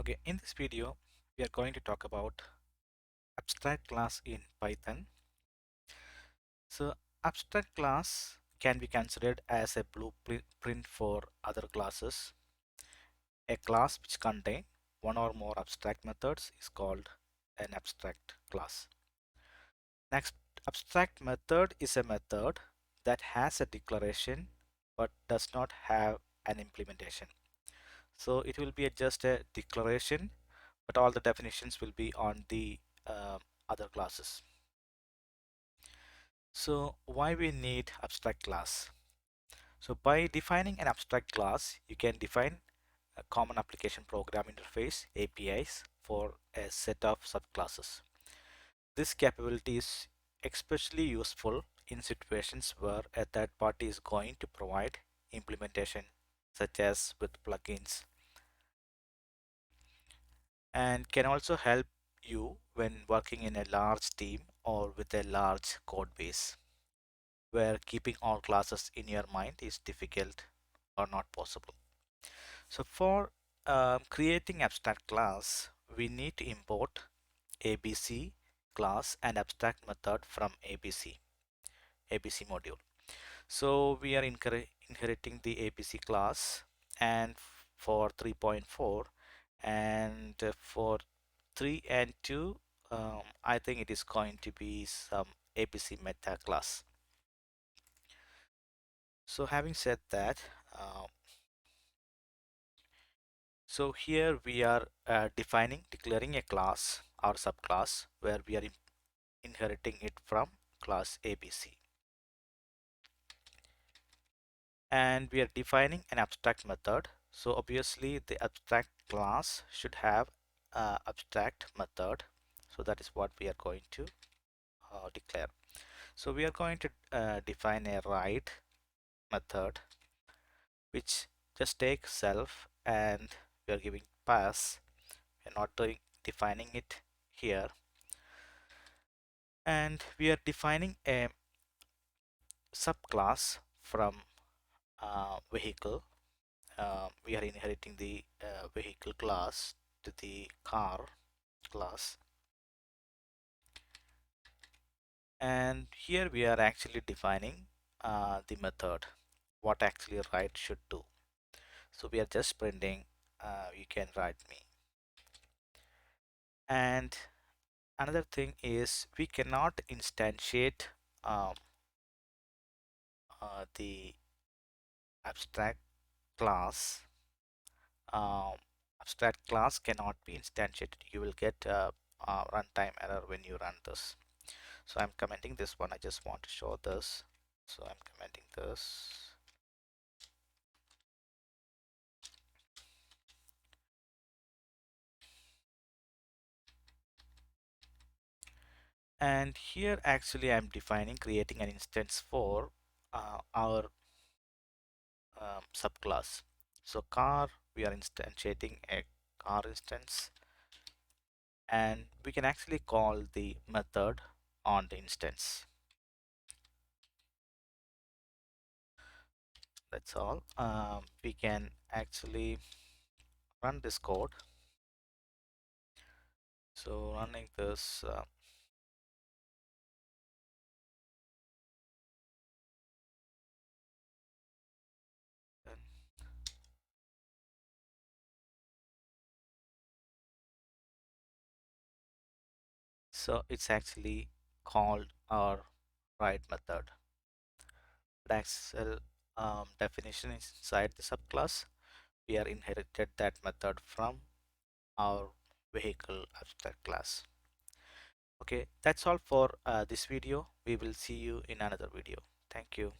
Okay, in this video, we are going to talk about abstract class in Python. So, abstract class can be considered as a blueprint for other classes. A class which contains one or more abstract methods is called an abstract class. Next, abstract method is a method that has a declaration but does not have an implementation. So it will be just a declaration, but all the definitions will be on the other classes. So why we need abstract class? So by defining an abstract class, you can define a common application program interface APIs for a set of subclasses. This capability is especially useful in situations where a third party is going to provide implementation, such as with plugins, and can also help you when working in a large team or with a large code base where keeping all classes in your mind is difficult or not possible. So for creating abstract class, we need to import ABC class and abstract method from ABC module. So we are inheriting the ABC class, and for 3.4 and for 3 and 2, I think it is going to be some ABC meta class. So having said that, so here we are declaring a class or subclass where we are inheriting it from class ABC, and we are defining an abstract method. So obviously the abstract class should have abstract method. So that is what we are going to declare. So we are going to define a write method which just takes self, and we are giving pass. We are not defining it here, and we are defining a subclass from vehicle. We are inheriting the vehicle class to the car class, and here we are actually defining the method what actually write should do. So we are just printing you can write me. And another thing is we cannot instantiate um, the abstract class. um, Abstract class cannot be instantiated. You will get a runtime error when you run this. So I'm commenting this one. I just want to show this. So I'm commenting this. And here actually I'm defining creating an instance for our subclass. So car, we are instantiating a car instance, and we can actually call the method on the instance. That's all. We can actually run this code. So running this and so it's actually called our write method. The actual definition is inside the subclass. We are inherited that method from our vehicle abstract class. Okay, that's all for this video. We will see you in another video. Thank you.